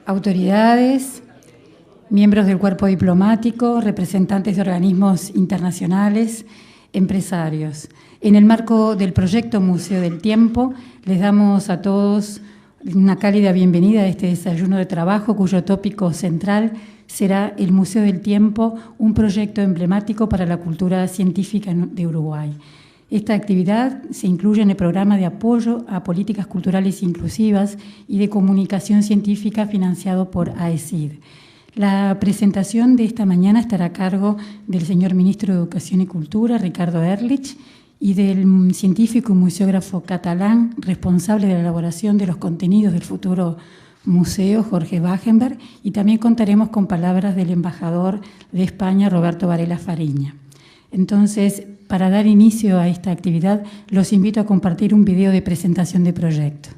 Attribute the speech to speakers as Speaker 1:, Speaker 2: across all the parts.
Speaker 1: autoridades, miembros del cuerpo diplomático, representantes de organismos internacionales, empresarios. En el marco del proyecto Museo del Tiempo, les damos a todos una cálida bienvenida a este desayuno de trabajo cuyo tópico central será el Museo del Tiempo, un proyecto emblemático para la cultura científica de Uruguay. Esta actividad se incluye en el programa de apoyo a políticas culturales inclusivas y de comunicación científica financiado por AECID. La presentación de esta mañana estará a cargo del señor Ministro de Educación y Cultura, Ricardo Ehrlich, y del científico y museógrafo catalán responsable de la elaboración de los contenidos del futuro museo, Jorge Wagenberg, y también contaremos con palabras del embajador de España, Roberto Varela Fariña. Entonces, para dar inicio a esta actividad, los invito a compartir un video de presentación de proyecto.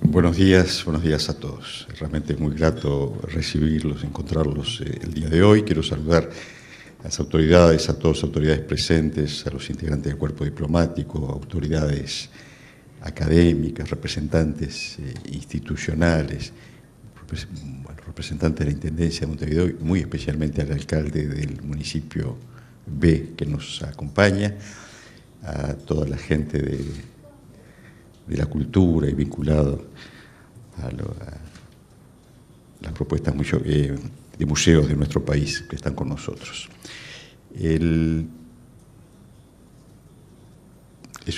Speaker 2: Buenos días a todos. Realmente es muy grato recibirlos, encontrarlos el día de hoy. Quiero saludar a las autoridades, a todas las autoridades presentes, a los integrantes del cuerpo diplomático, autoridades académicas, representantes institucionales, representantes de la Intendencia de Montevideo y muy especialmente al alcalde del municipio B que nos acompaña, a toda la gente de la cultura y vinculado a las propuestas de museos de nuestro país que están con nosotros. Es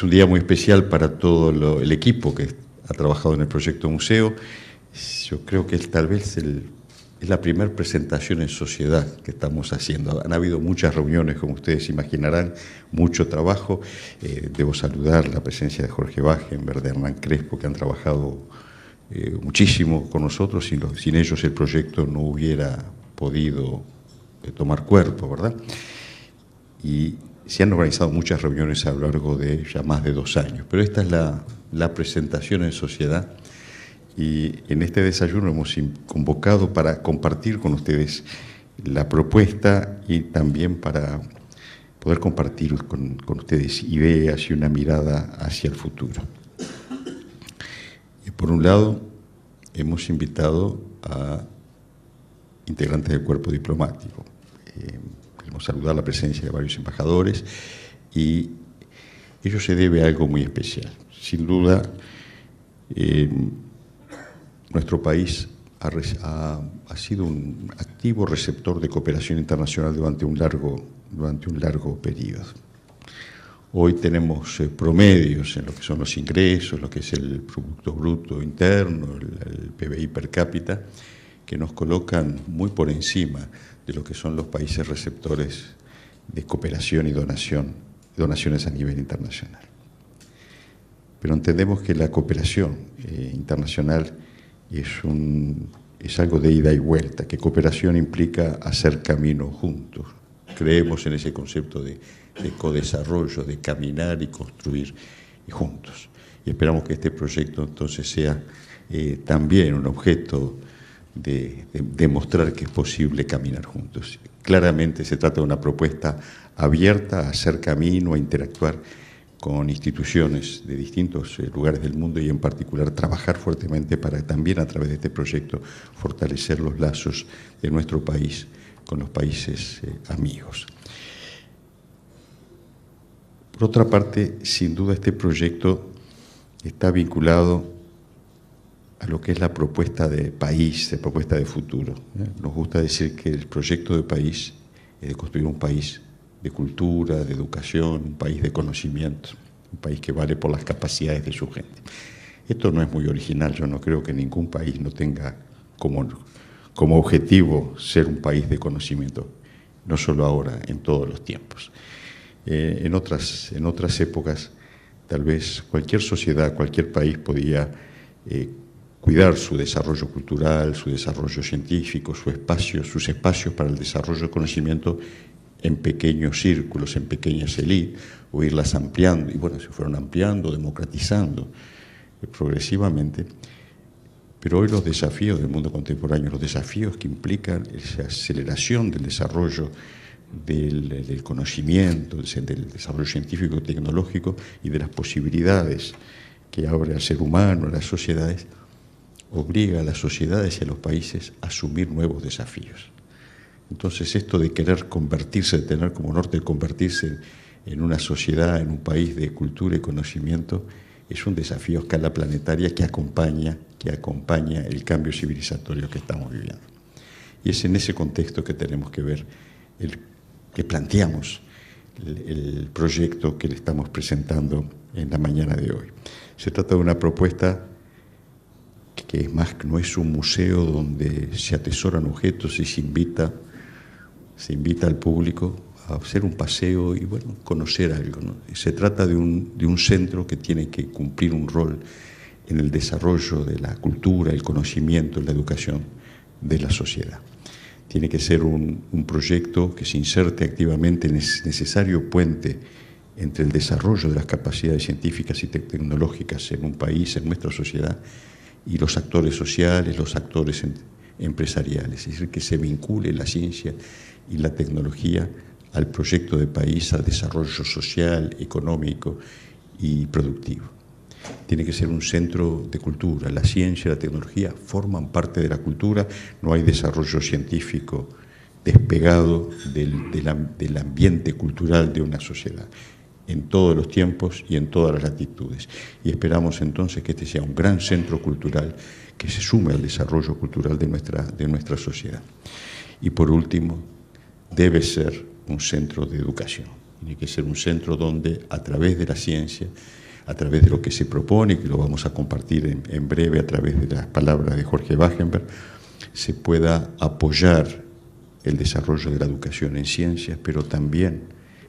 Speaker 2: un día muy especial para todo el equipo que ha trabajado en el proyecto museo. Yo creo que tal vez es la primera presentación en sociedad que estamos haciendo. Han habido muchas reuniones, como ustedes imaginarán, mucho trabajo. Debo saludar la presencia de Jorge Wagenberg, de Hernán Crespo, que han trabajado muchísimo con nosotros. Sin ellos el proyecto no hubiera podido tomar cuerpo, ¿verdad? y se han organizado muchas reuniones a lo largo de ya más de 2 años, pero esta es la presentación en sociedad, y en este desayuno hemos convocado para compartir con ustedes la propuesta y también para poder compartir con ustedes ideas y una mirada hacia el futuro. Y por un lado, hemos invitado a integrantes del cuerpo diplomático. Queremos saludar la presencia de varios embajadores, y ello se debe a algo muy especial. Sin duda, nuestro país ha sido un activo receptor de cooperación internacional durante un largo periodo. Hoy tenemos promedios en lo que son los ingresos, lo que es el Producto Bruto Interno, el PBI per cápita, que nos colocan muy por encima de lo que son los países receptores de cooperación y donaciones a nivel internacional. Pero entendemos que la cooperación internacional es algo de ida y vuelta, que cooperación implica hacer camino juntos. Creemos en ese concepto de codesarrollo, de caminar y construir juntos. Y esperamos que este proyecto entonces sea también un objeto de demostrar que es posible caminar juntos. Claramente se trata de una propuesta abierta a hacer camino, a interactuar con instituciones de distintos lugares del mundo, y en particular trabajar fuertemente para también a través de este proyecto fortalecer los lazos de nuestro país con los países amigos. Por otra parte, sin duda este proyecto está vinculado a lo que es la propuesta de país, de propuesta de futuro. Nos gusta decir que el proyecto de país es de construir un país de cultura, de educación, un país de conocimiento, un país que vale por las capacidades de su gente. Esto no es muy original, yo no creo que ningún país no tenga como objetivo ser un país de conocimiento, no solo ahora, en todos los tiempos. En otras épocas, tal vez cualquier sociedad, cualquier país podía cuidar su desarrollo cultural, su desarrollo científico, sus espacios para el desarrollo del conocimiento en pequeños círculos, en pequeñas élites, o irlas ampliando, y bueno, se fueron ampliando, democratizando progresivamente. Pero hoy los desafíos del mundo contemporáneo, los desafíos que implican esa aceleración del desarrollo del conocimiento, del desarrollo científico y tecnológico, y de las posibilidades que abre al ser humano, a las sociedades, obliga a las sociedades y a los países a asumir nuevos desafíos. Entonces, esto de querer convertirse, de tener como norte convertirse en una sociedad, en un país de cultura y conocimiento, es un desafío a escala planetaria que acompaña el cambio civilizatorio que estamos viviendo. Y es en ese contexto que tenemos que ver, que planteamos el proyecto que le estamos presentando en la mañana de hoy. Se trata de una propuesta que no es un museo donde se atesoran objetos y se invita al público a hacer un paseo y bueno, conocer algo, ¿no? Se trata de un centro que tiene que cumplir un rol en el desarrollo de la cultura, el conocimiento, la educación de la sociedad. Tiene que ser un proyecto que se inserte activamente en el necesario puente entre el desarrollo de las capacidades científicas y tecnológicas en un país, en nuestra sociedad, y los actores sociales, los actores empresariales. Es decir, que se vincule la ciencia y la tecnología al proyecto de país, al desarrollo social, económico y productivo. Tiene que ser un centro de cultura. La ciencia y la tecnología forman parte de la cultura. No hay desarrollo científico despegado del ambiente cultural de una sociedad, en todos los tiempos y en todas las latitudes. Y esperamos entonces que este sea un gran centro cultural que se sume al desarrollo cultural de nuestra sociedad. Y por último, debe ser un centro de educación. Tiene que ser un centro donde, a través de la ciencia, a través de lo que se propone, que lo vamos a compartir en breve a través de las palabras de Jorge Wagenberg, se pueda apoyar el desarrollo de la educación en ciencias, pero también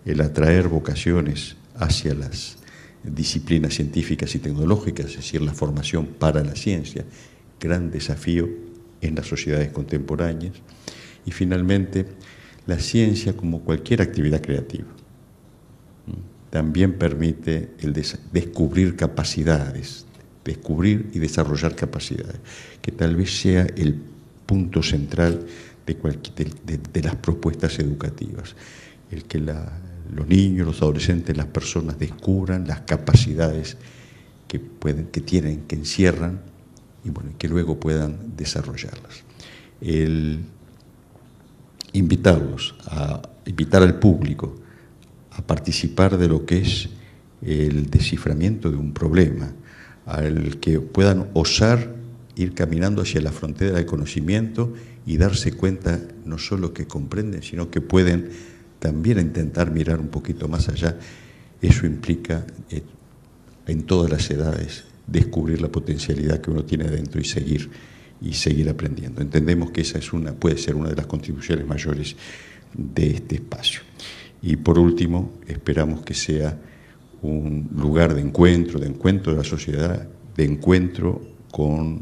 Speaker 2: el atraer vocaciones hacia las disciplinas científicas y tecnológicas, es decir, la formación para la ciencia, gran desafío en las sociedades contemporáneas. Y finalmente, la ciencia, como cualquier actividad creativa, también permite descubrir capacidades, descubrir y desarrollar capacidades, que tal vez sea el punto central de las propuestas educativas, el que los niños, los adolescentes, las personas descubran las capacidades que tienen, que encierran, y bueno, que luego puedan desarrollarlas. Invitar al público a participar de lo que es el desciframiento de un problema, al que puedan osar ir caminando hacia la frontera del conocimiento y darse cuenta no solo que comprenden, sino que pueden también intentar mirar un poquito más allá. Eso implica en todas las edades descubrir la potencialidad que uno tiene adentro y seguir aprendiendo. Entendemos que esa puede ser una de las contribuciones mayores de este espacio. Y por último, esperamos que sea un lugar de encuentro de la sociedad, de encuentro con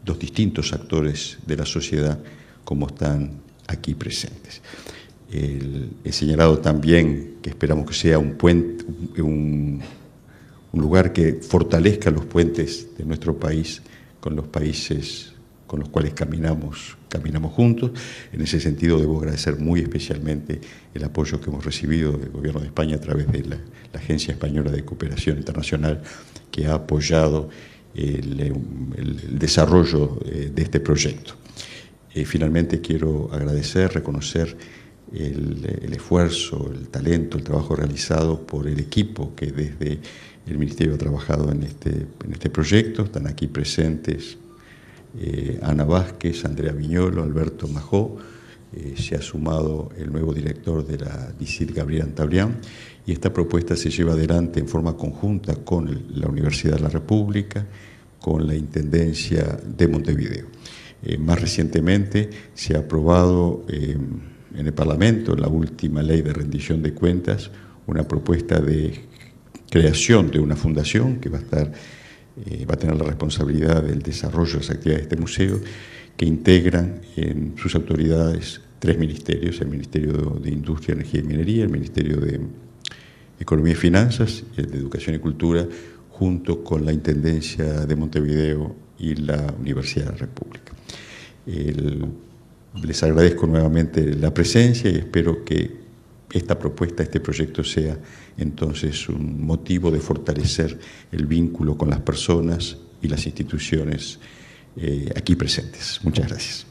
Speaker 2: los distintos actores de la sociedad como están aquí presentes. He señalado también que esperamos que sea un puente, un lugar que fortalezca los puentes de nuestro país con los países con los cuales caminamos juntos. En ese sentido, debo agradecer muy especialmente el apoyo que hemos recibido del Gobierno de España a través de la Agencia Española de Cooperación Internacional, que ha apoyado el desarrollo de este proyecto. Finalmente, quiero agradecer, reconocer el esfuerzo, el talento, el trabajo realizado por el equipo que desde el Ministerio ha trabajado en este proyecto. Están aquí presentes Ana Vázquez, Andrea Viñolo, Alberto Majó, se ha sumado el nuevo director de la DICIT, Gabriel Antabrián, y esta propuesta se lleva adelante en forma conjunta con la Universidad de la República, con la Intendencia de Montevideo. Más recientemente se ha aprobado en el Parlamento, en la última ley de rendición de cuentas, una propuesta de creación de una fundación que va a tener la responsabilidad del desarrollo de las actividades de este museo, que integran en sus autoridades 3 ministerios: el Ministerio de Industria, Energía y Minería, el Ministerio de Economía y Finanzas, y el de Educación y Cultura, junto con la Intendencia de Montevideo y la Universidad de la República. Les agradezco nuevamente la presencia y espero que esta propuesta, este proyecto sea entonces un motivo de fortalecer el vínculo con las personas y las instituciones aquí presentes. Muchas gracias.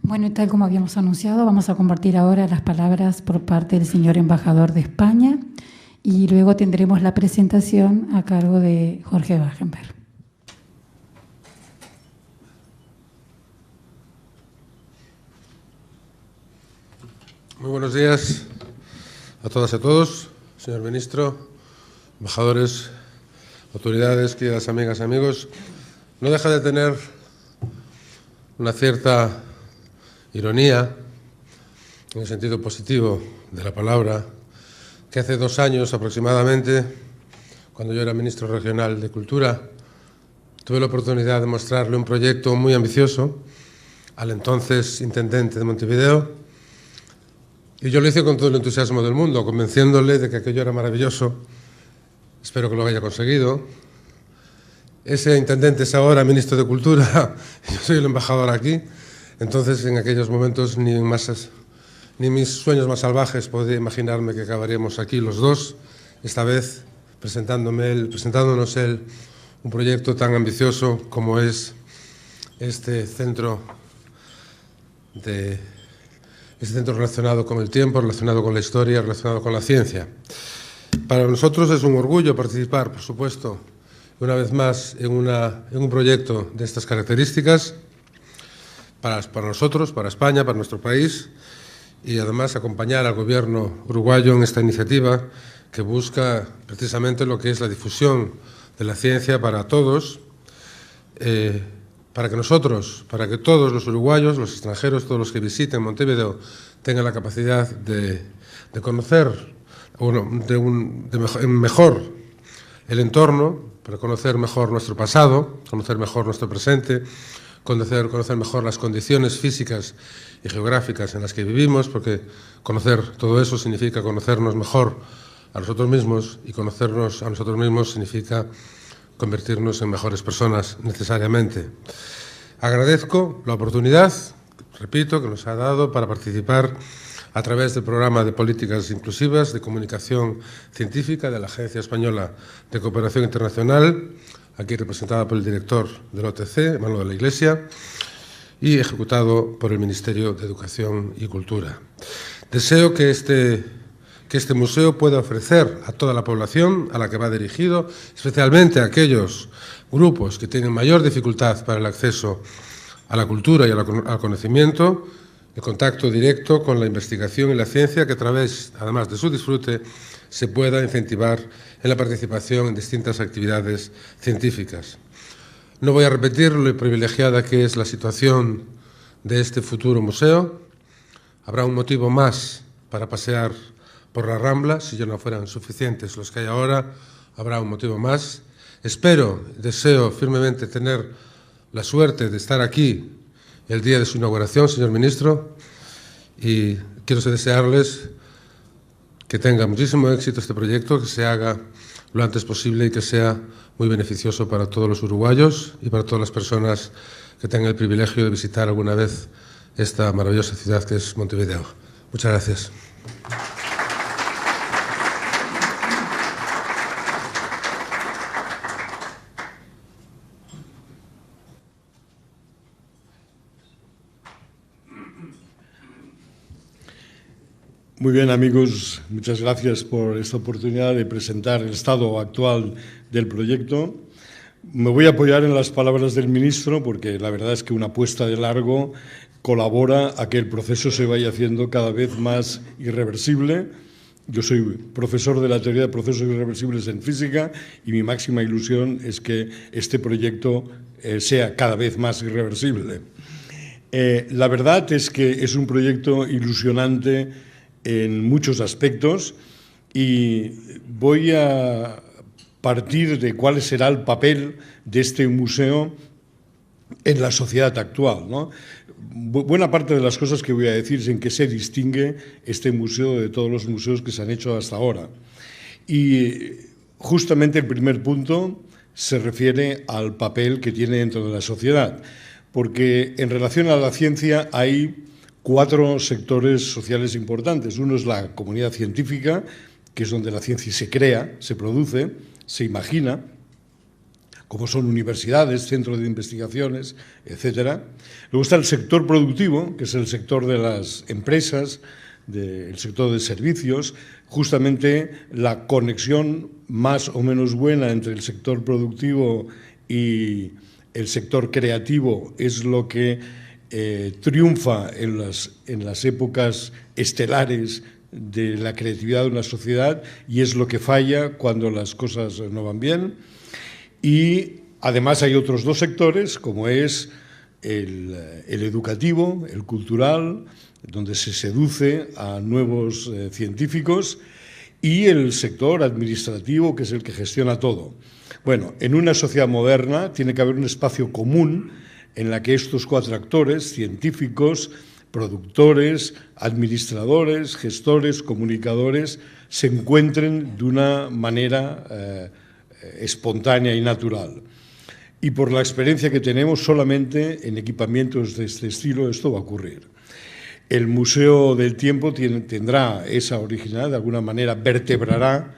Speaker 1: Bueno, y tal como habíamos anunciado, vamos a compartir ahora las palabras por parte del señor embajador de España y luego tendremos la presentación a cargo de Jorge Wagenberg.
Speaker 3: Muy buenos días a todas y a todos, señor ministro, embajadores, autoridades, queridas amigas y amigos. No deja de tener una cierta ironía, en el sentido positivo de la palabra, que hace 2 años aproximadamente, cuando yo era ministro regional de Cultura, tuve la oportunidad de mostrarle un proyecto muy ambicioso al entonces intendente de Montevideo. Y yo lo hice con todo el entusiasmo del mundo, convenciéndole de que aquello era maravilloso. Espero que lo haya conseguido. Ese intendente es ahora ministro de Cultura, yo soy el embajador aquí. Entonces, en aquellos momentos, ni mis sueños más salvajes podía imaginarme que acabaríamos aquí los dos, esta vez presentándonos él un proyecto tan ambicioso como es este centro relacionado con el tiempo, relacionado con la historia, relacionado con la ciencia. Para nosotros es un orgullo participar, por supuesto, una vez más en un proyecto de estas características, para nosotros, para España, para nuestro país, y además acompañar al gobierno uruguayo en esta iniciativa que busca precisamente lo que es la difusión de la ciencia para todos, para que todos los uruguayos, los extranjeros, todos los que visiten Montevideo tengan la capacidad de conocer mejor el entorno para conocer mejor nuestro pasado, conocer mejor nuestro presente, conocer mejor las condiciones físicas y geográficas en las que vivimos, porque conocer todo eso significa conocernos mejor a nosotros mismos, y conocernos a nosotros mismos significa convertirnos en mejores personas necesariamente. Agradezco la oportunidad, repito, que nos ha dado para participar a través del programa de políticas inclusivas de comunicación científica de la Agencia Española de Cooperación Internacional, aquí representada por el director del OTC, Manuel de la Iglesia, y ejecutado por el Ministerio de Educación y Cultura. Deseo que este museo pueda ofrecer a toda la población a la que va dirigido, especialmente a aquellos grupos que tienen mayor dificultad para el acceso a la cultura y al conocimiento, el contacto directo con la investigación y la ciencia, que a través, además de su disfrute, se pueda incentivar en la participación en distintas actividades científicas. No voy a repetir lo privilegiada que es la situación de este futuro museo. Habrá un motivo más para pasear por la Rambla. Si ya no fueran suficientes los que hay ahora, habrá un motivo más. Deseo firmemente tener la suerte de estar aquí el día de su inauguración, señor ministro, y quiero desearles que tenga muchísimo éxito este proyecto, que se haga lo antes posible y que sea muy beneficioso para todos los uruguayos y para todas las personas que tengan el privilegio de visitar alguna vez esta maravillosa ciudad que es Montevideo. Muchas gracias.
Speaker 4: Muy bien, amigos, muchas gracias por esta oportunidad de presentar el estado actual del proyecto. Me voy a apoyar en las palabras del ministro, porque la verdad es que una apuesta de largo colabora a que el proceso se vaya haciendo cada vez más irreversible. Yo soy profesor de la teoría de procesos irreversibles en física y mi máxima ilusión es que este proyecto sea cada vez más irreversible. La verdad es que es un proyecto ilusionante en muchos aspectos y voy a partir de cuál será el papel de este museo en la sociedad actual, ¿no? Buena parte de las cosas que voy a decir es en qué se distingue este museo de todos los museos que se han hecho hasta ahora. Y justamente el primer punto se refiere al papel que tiene dentro de la sociedad, porque en relación a la ciencia hay 4 sectores sociales importantes. Uno es la comunidad científica, que es donde la ciencia se crea, se produce, se imagina, como son universidades, centros de investigaciones, etcétera. Luego está el sector productivo, que es el sector de las empresas, el sector de servicios. Justamente la conexión más o menos buena entre el sector productivo y el sector creativo es lo que triunfa en las épocas estelares de la creatividad de una sociedad y es lo que falla cuando las cosas no van bien. Y además hay otros 2 sectores, como es el educativo, el cultural, donde se seduce a nuevos científicos, y el sector administrativo, que es el que gestiona todo. Bueno, en una sociedad moderna tiene que haber un espacio común en la que estos 4 actores, científicos, productores, administradores, gestores, comunicadores, se encuentren de una manera espontánea y natural. Y por la experiencia que tenemos, solamente en equipamientos de este estilo esto va a ocurrir. El Museo del Tiempo tendrá esa originalidad, de alguna manera vertebrará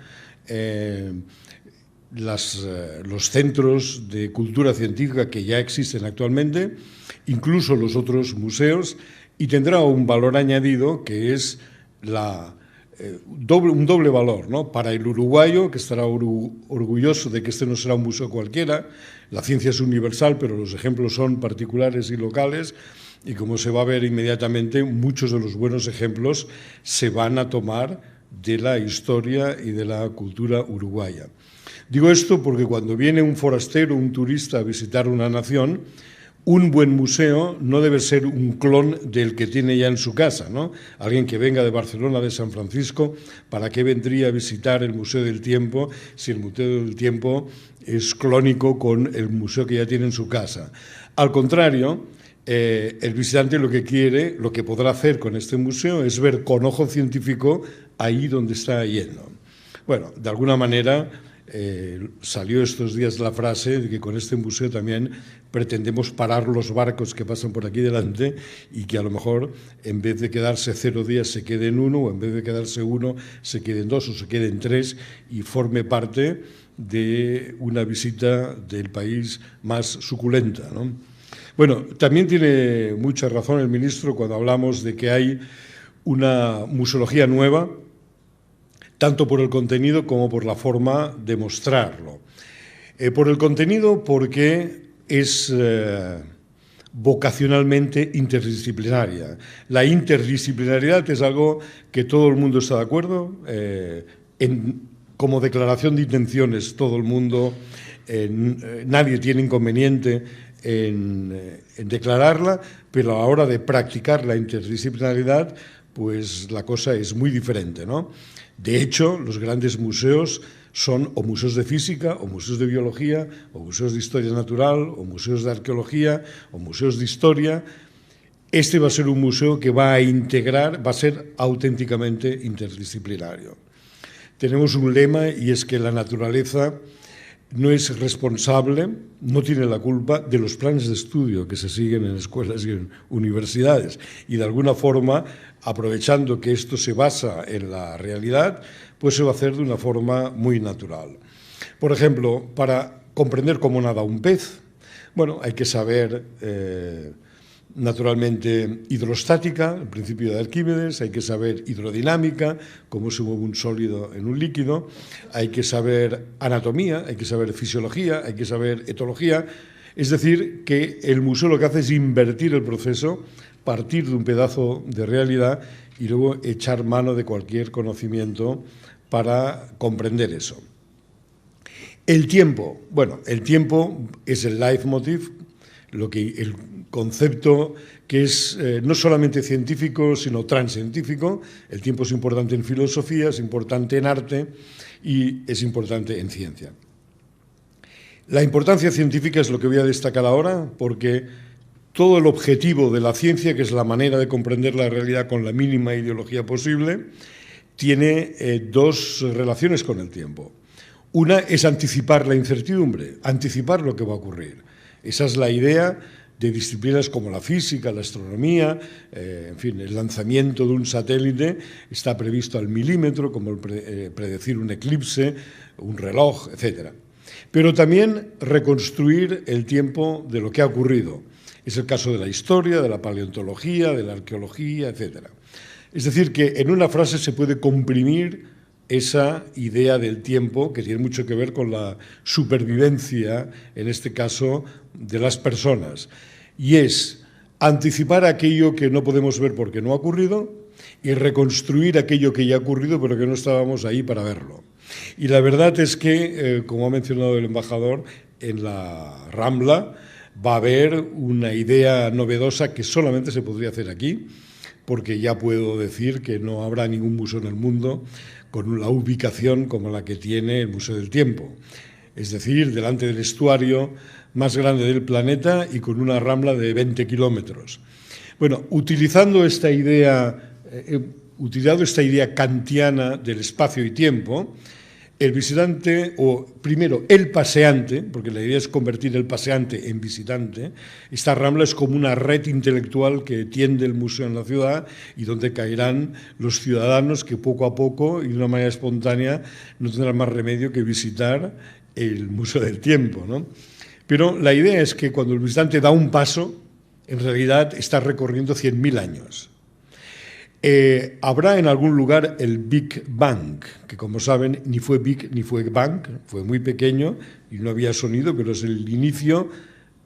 Speaker 4: los centros de cultura científica que ya existen actualmente, incluso los otros museos, y tendrá un valor añadido que es un doble valor, ¿no? Para el uruguayo, que estará orgulloso de que este no será un museo cualquiera. La ciencia es universal, pero los ejemplos son particulares y locales, y como se va a ver inmediatamente, muchos de los buenos ejemplos se van a tomar de la historia y de la cultura uruguaya. Digo esto porque cuando viene un forastero, un turista a visitar una nación, un buen museo no debe ser un clon del que tiene ya en su casa, ¿no? Alguien que venga de Barcelona, de San Francisco, ¿para qué vendría a visitar el Museo del Tiempo si el Museo del Tiempo es clónico con el museo que ya tiene en su casa? Al contrario, el visitante lo que quiere, lo que podrá hacer con este museo es ver con ojo científico ahí donde está yendo. Bueno, de alguna manera salió estos días la frase de que con este museo también pretendemos parar los barcos que pasan por aquí delante y que a lo mejor en vez de quedarse 0 días se quede en 1 o en vez de quedarse 1 se quede en 2 o se quede en 3 y forme parte de una visita del país más suculenta, ¿no? Bueno, también tiene mucha razón el ministro cuando hablamos de que hay una museología nueva, tanto por el contenido como por la forma de mostrarlo. Por el contenido porque es vocacionalmente interdisciplinaria. La interdisciplinariedad es algo que todo el mundo está de acuerdo. Como declaración de intenciones, todo el mundo, nadie tiene inconveniente en declararla, pero a la hora de practicar la interdisciplinaridad, pues la cosa es muy diferente, ¿no? De hecho, los grandes museos son o museos de física, o museos de biología, o museos de historia natural, o museos de arqueología, o museos de historia. Este va a ser un museo que va a integrar, va a ser auténticamente interdisciplinario. Tenemos un lema y es que la naturaleza no es responsable, no tiene la culpa de los planes de estudio que se siguen en escuelas y en universidades. Y de alguna forma, aprovechando que esto se basa en la realidad, pues se va a hacer de una forma muy natural. Por ejemplo, para comprender cómo nada un pez, bueno, hay que saber naturalmente hidrostática, el principio de Arquímedes, hay que saber hidrodinámica, cómo se mueve un sólido en un líquido, hay que saber anatomía, hay que saber fisiología, hay que saber etología. Es decir, que el museo lo que hace es invertir el proceso, partir de un pedazo de realidad y luego echar mano de cualquier conocimiento para comprender eso. El tiempo, bueno, el tiempo es el leitmotiv, el concepto que es no solamente científico, sino transcientífico. El tiempo es importante en filosofía, es importante en arte y es importante en ciencia. La importancia científica es lo que voy a destacar ahora, porque todo el objetivo de la ciencia, que es la manera de comprender la realidad con la mínima ideología posible, tiene dos relaciones con el tiempo. Una es anticipar la incertidumbre, anticipar lo que va a ocurrir. Esa es la idea de disciplinas como la física, la astronomía, en fin, el lanzamiento de un satélite está previsto al milímetro, como predecir un eclipse, un reloj, etc. Pero también reconstruir el tiempo de lo que ha ocurrido. Es el caso de la historia, de la paleontología, de la arqueología, etc. Es decir, que en una frase se puede comprimir esa idea del tiempo que tiene mucho que ver con la supervivencia, en este caso, de las personas. Y es anticipar aquello que no podemos ver porque no ha ocurrido y reconstruir aquello que ya ha ocurrido pero que no estábamos ahí para verlo. Y la verdad es que, como ha mencionado el embajador, en la Rambla va a haber una idea novedosa que solamente se podría hacer aquí, porque ya puedo decir que no habrá ningún museo en el mundo con la ubicación como la que tiene el Museo del Tiempo. Es decir, delante del estuario más grande del planeta y con una rambla de 20 kilómetros. Bueno, utilizando esta idea kantiana del espacio y tiempo, el visitante, o primero el paseante, porque la idea es convertir el paseante en visitante, esta rambla es como una red intelectual que tiende el museo en la ciudad y donde caerán los ciudadanos que poco a poco y de una manera espontánea no tendrán más remedio que visitar el Museo del Tiempo, ¿no? Pero la idea es que cuando el visitante da un paso, en realidad está recorriendo 100.000 años. Habrá en algún lugar el Big Bang, que como saben ni fue Big ni fue Bang, fue muy pequeño y no había sonido, pero es el inicio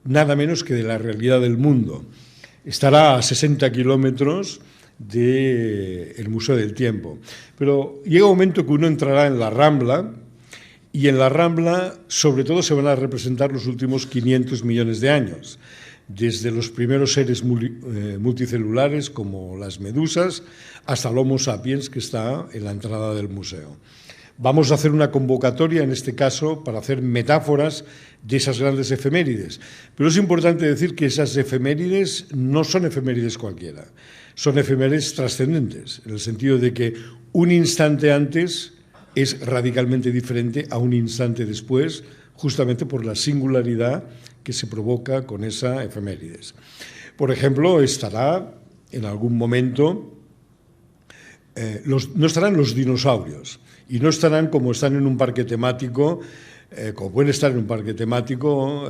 Speaker 4: nada menos que de la realidad del mundo. Estará a 60 kilómetros del Museo del Tiempo. Pero llega un momento que uno entrará en la Rambla y en la Rambla sobre todo se van a representar los últimos 500 millones de años. desde los primeros seres multicelulares como las medusas hasta el Homo sapiens que está en la entrada del museo. Vamos a hacer una convocatoria, en este caso, para hacer metáforas de esas grandes efemérides. Pero es importante decir que esas efemérides no son efemérides cualquiera, son efemérides trascendentes, en el sentido de que un instante antes es radicalmente diferente a un instante después, justamente por la singularidad que se provoca con esa efemérides. Por ejemplo, estará en algún momento, no estarán los dinosaurios, y no estarán como están en un parque temático, como pueden estar en un parque temático,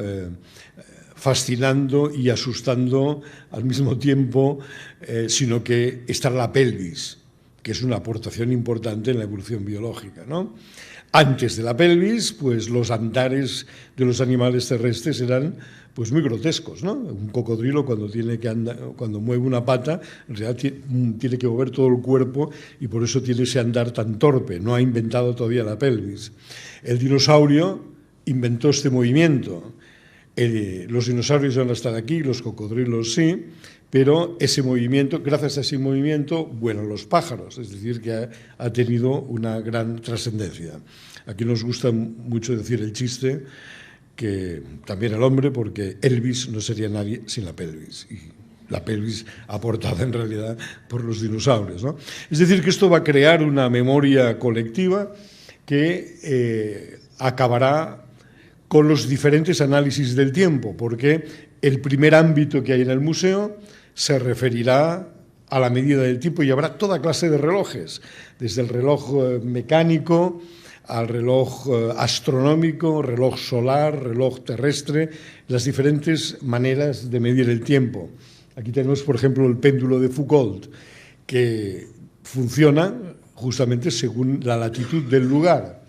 Speaker 4: fascinando y asustando al mismo tiempo, sino que estará la pelvis, que es una aportación importante en la evolución biológica, ¿no? Antes de la pelvis, pues los andares de los animales terrestres eran pues muy grotescos, ¿no? Un cocodrilo cuando mueve una pata, en realidad tiene que mover todo el cuerpo y por eso tiene ese andar tan torpe, no ha inventado todavía la pelvis. El dinosaurio inventó este movimiento. Los dinosaurios van a estar aquí, los cocodrilos sí, pero ese movimiento, gracias a ese movimiento, vuelan los pájaros, es decir, que ha tenido una gran trascendencia. Aquí nos gusta mucho decir el chiste que también el hombre, porque Elvis no sería nadie sin la pelvis, y la pelvis aportada en realidad por los dinosaurios, ¿no? Es decir, que esto va a crear una memoria colectiva que acabará con los diferentes análisis del tiempo, porque el primer ámbito que hay en el museo se referirá a la medida del tiempo y habrá toda clase de relojes, desde el reloj mecánico al reloj astronómico, reloj solar, reloj terrestre, las diferentes maneras de medir el tiempo. Aquí tenemos, por ejemplo, el péndulo de Foucault, que funciona justamente según la latitud del lugar.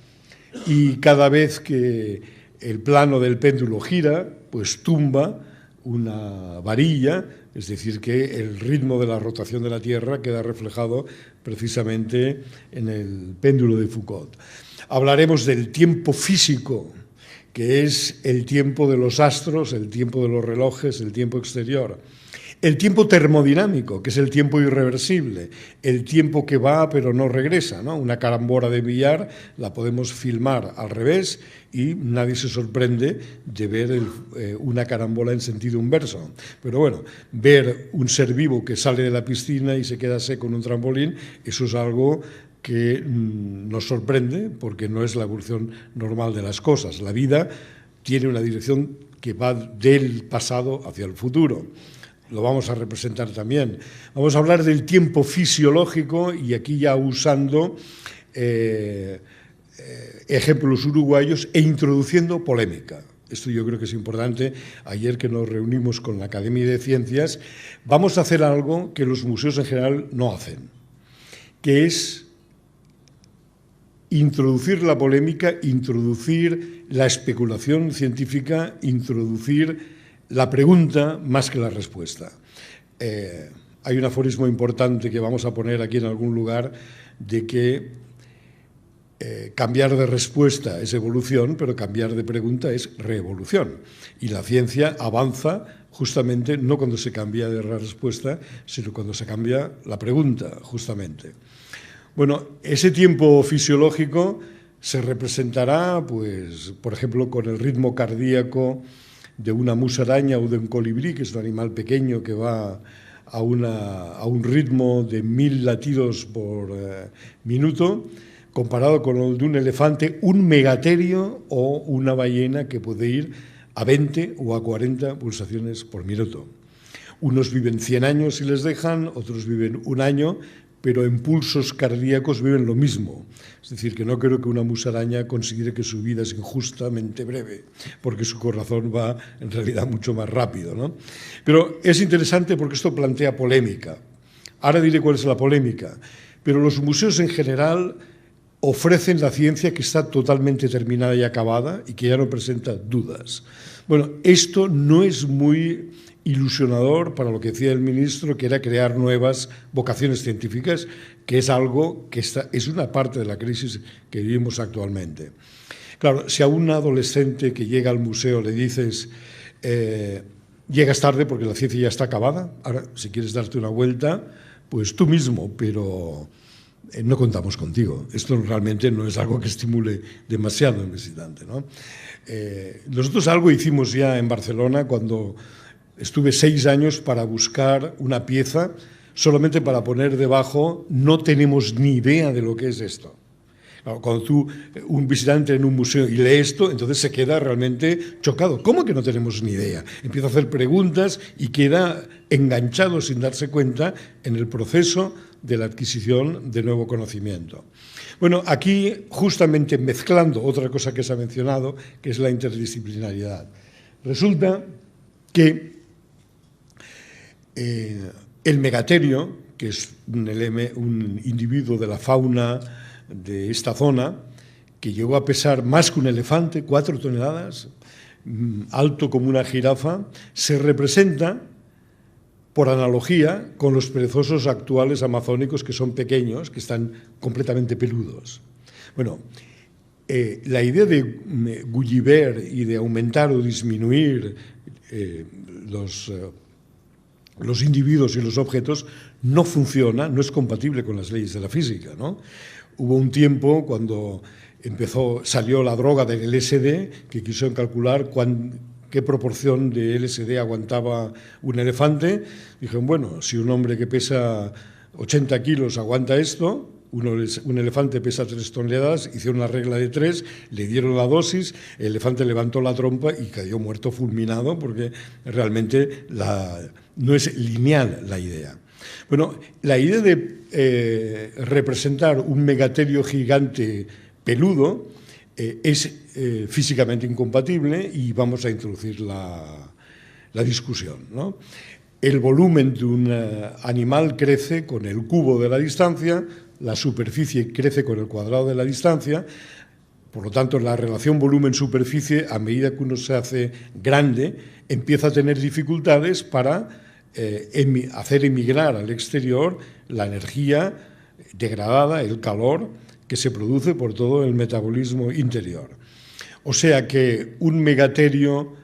Speaker 4: Y cada vez que el plano del péndulo gira, pues tumba una varilla, es decir, que el ritmo de la rotación de la Tierra queda reflejado precisamente en el péndulo de Foucault. Hablaremos del tiempo físico, que es el tiempo de los astros, el tiempo de los relojes, el tiempo exterior. El tiempo termodinámico, que es el tiempo irreversible, el tiempo que va pero no regresa, ¿no? Una carambola de billar la podemos filmar al revés y nadie se sorprende de ver una carambola en sentido inverso. Pero bueno, ver un ser vivo que sale de la piscina y se queda seco en un trampolín, eso es algo que nos sorprende porque no es la evolución normal de las cosas. La vida tiene una dirección que va del pasado hacia el futuro. Lo vamos a representar también. Vamos a hablar del tiempo fisiológico y aquí ya usando ejemplos uruguayos e introduciendo polémica. Esto yo creo que es importante. Ayer que nos reunimos con la Academia de Ciencias, vamos a hacer algo que los museos en general no hacen, que es introducir la polémica, introducir la especulación científica, introducir la pregunta más que la respuesta. Hay un aforismo importante que vamos a poner aquí en algún lugar de que cambiar de respuesta es evolución, pero cambiar de pregunta es reevolución. Y la ciencia avanza justamente no cuando se cambia de la respuesta, sino cuando se cambia la pregunta, justamente. Bueno, ese tiempo fisiológico se representará, pues, por ejemplo, con el ritmo cardíaco de una musaraña o de un colibrí, que es un animal pequeño que va a un ritmo de 1000 latidos por minuto, comparado con el de un elefante, un megaterio o una ballena que puede ir a 20 o a 40 pulsaciones por minuto. Unos viven 100 años si les dejan, otros viven un año, pero en pulsos cardíacos viven lo mismo. Es decir, que no creo que una musaraña considere que su vida es injustamente breve, porque su corazón va en realidad mucho más rápido, ¿no? Pero es interesante porque esto plantea polémica. Ahora diré cuál es la polémica. Pero los museos en general ofrecen la ciencia que está totalmente terminada y acabada y que ya no presenta dudas. Bueno, esto no es muy ilusionador para lo que decía el ministro, que era crear nuevas vocaciones científicas, que es algo que es una parte de la crisis que vivimos actualmente. Claro, si a un adolescente que llega al museo le dices Llegas tarde porque la ciencia ya está acabada. Ahora, si quieres darte una vuelta, pues tú mismo, pero no contamos contigo. Esto realmente no es algo que estimule demasiado al visitante, ¿no? Nosotros algo hicimos ya en Barcelona cuando estuve 6 años para buscar una pieza solamente para poner debajo "no tenemos ni idea de lo que es esto". Claro, cuando un visitante en un museo y lee esto, entonces se queda realmente chocado. ¿Cómo que no tenemos ni idea? Empieza a hacer preguntas y queda enganchado sin darse cuenta en el proceso de la adquisición de nuevo conocimiento. Bueno, aquí justamente mezclando otra cosa que se ha mencionado, que es la interdisciplinariedad. Resulta que el megaterio, que es un individuo de la fauna de esta zona, que llegó a pesar más que un elefante, 4 toneladas, alto como una jirafa, se representa, por analogía, con los perezosos actuales amazónicos, que son pequeños, que están completamente peludos. Bueno, la idea de Gulliver y de aumentar o disminuir los individuos y los objetos no funciona, no es compatible con las leyes de la física, ¿no? Hubo un tiempo cuando salió la droga del LSD, que quisieron calcular qué proporción de LSD aguantaba un elefante. Dijeron, bueno, si un hombre que pesa 80 kilos aguanta esto, un elefante pesa 3 toneladas, hicieron una regla de 3, le dieron la dosis, el elefante levantó la trompa y cayó muerto fulminado, porque realmente no es lineal la idea. Bueno, la idea de representar un megaterio gigante peludo es físicamente incompatible y vamos a introducir la discusión, ¿no? El volumen de un animal crece con el cubo de la distancia, la superficie crece con el cuadrado de la distancia, por lo tanto la relación volumen-superficie, a medida que uno se hace grande, empieza a tener dificultades para hacer emigrar al exterior la energía degradada, el calor que se produce por todo el metabolismo interior. O sea que un megaterio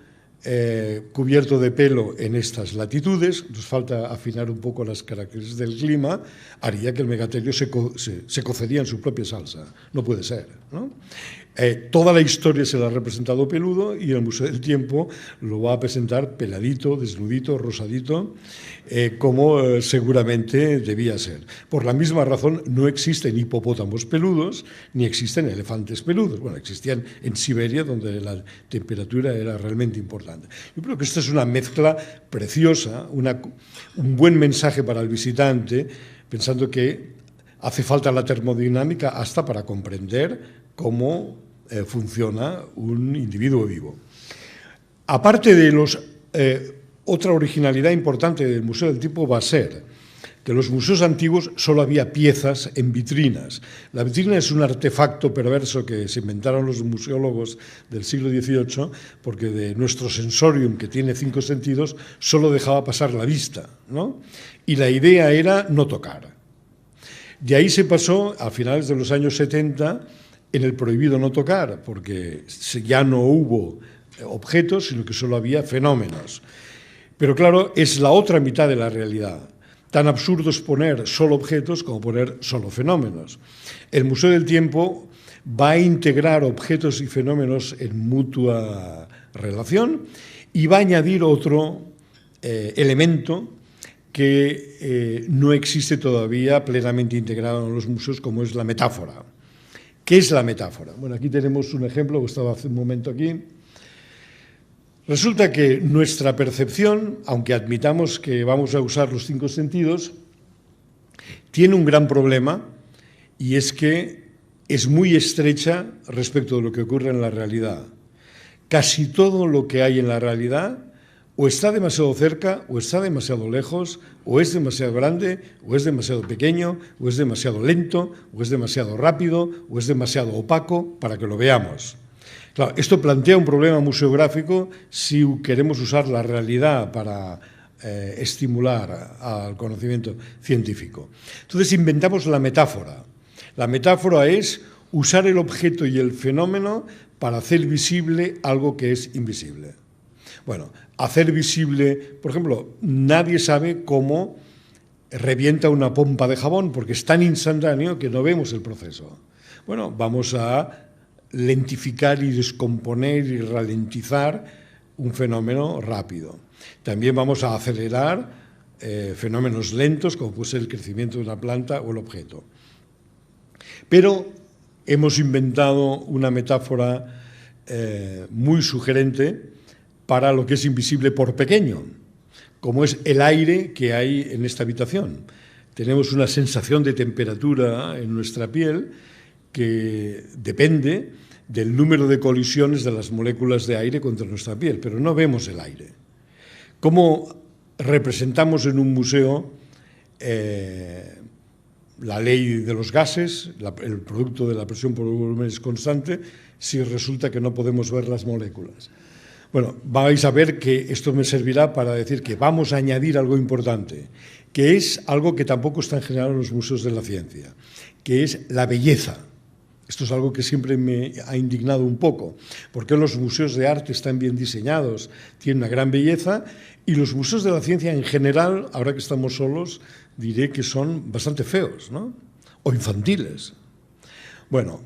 Speaker 4: cubierto de pelo en estas latitudes, nos falta afinar un poco las características del clima, haría que el megaterio se cocería en su propia salsa. No puede ser, ¿no? Toda la historia se la ha representado peludo y el Museo del Tiempo lo va a presentar peladito, desnudito, rosadito, como seguramente debía ser. Por la misma razón, no existen hipopótamos peludos ni existen elefantes peludos. Bueno, existían en Siberia, donde la temperatura era realmente importante. Yo creo que esta es una mezcla preciosa, un buen mensaje para el visitante, pensando que hace falta la termodinámica hasta para comprender cómo funciona un individuo vivo. Aparte de otra originalidad importante del Museo del Tiempo va a ser que en los museos antiguos solo había piezas en vitrinas. La vitrina es un artefacto perverso que se inventaron los museólogos del siglo XVIII, porque de nuestro sensorium, que tiene 5 sentidos, solo dejaba pasar la vista, ¿no? Y la idea era no tocar. De ahí se pasó, a finales de los años 70, en el prohibido no tocar, porque ya no hubo objetos, sino que solo había fenómenos. Pero claro, es la otra mitad de la realidad. Tan absurdo es poner solo objetos como poner solo fenómenos. El Museo del Tiempo va a integrar objetos y fenómenos en mutua relación y va a añadir otro elemento que no existe todavía plenamente integrado en los museos, como es la metáfora. ¿Qué es la metáfora? Bueno, aquí tenemos un ejemplo que estaba hace un momento aquí. Resulta que nuestra percepción, aunque admitamos que vamos a usar los 5 sentidos, tiene un gran problema, y es que es muy estrecha respecto de lo que ocurre en la realidad. Casi todo lo que hay en la realidad o está demasiado cerca, o está demasiado lejos, o es demasiado grande, o es demasiado pequeño, o es demasiado lento, o es demasiado rápido, o es demasiado opaco para que lo veamos. Claro, esto plantea un problema museográfico si queremos usar la realidad para estimular al conocimiento científico. Entonces inventamos la metáfora. La metáfora es usar el objeto y el fenómeno para hacer visible algo que es invisible. Bueno, hacer visible, por ejemplo, nadie sabe cómo revienta una pompa de jabón porque es tan instantáneo que no vemos el proceso. Bueno, vamos a lentificar y descomponer y ralentizar un fenómeno rápido. También vamos a acelerar fenómenos lentos, como puede ser el crecimiento de una planta o el objeto. Pero hemos inventado una metáfora muy sugerente para lo que es invisible por pequeño, como es el aire que hay en esta habitación. Tenemos una sensación de temperatura en nuestra piel que depende del número de colisiones de las moléculas de aire contra nuestra piel, pero no vemos el aire. ¿Cómo representamos en un museo la ley de los gases, el producto de la presión por volumen es constante, si resulta que no podemos ver las moléculas? Bueno, vais a ver que esto me servirá para decir que vamos a añadir algo importante, que es algo que tampoco está en general en los museos de la ciencia, que es la belleza. Esto es algo que siempre me ha indignado un poco, porque los museos de arte están bien diseñados, tienen una gran belleza, y los museos de la ciencia en general, ahora que estamos solos, diré que son bastante feos, ¿no? O infantiles. Bueno,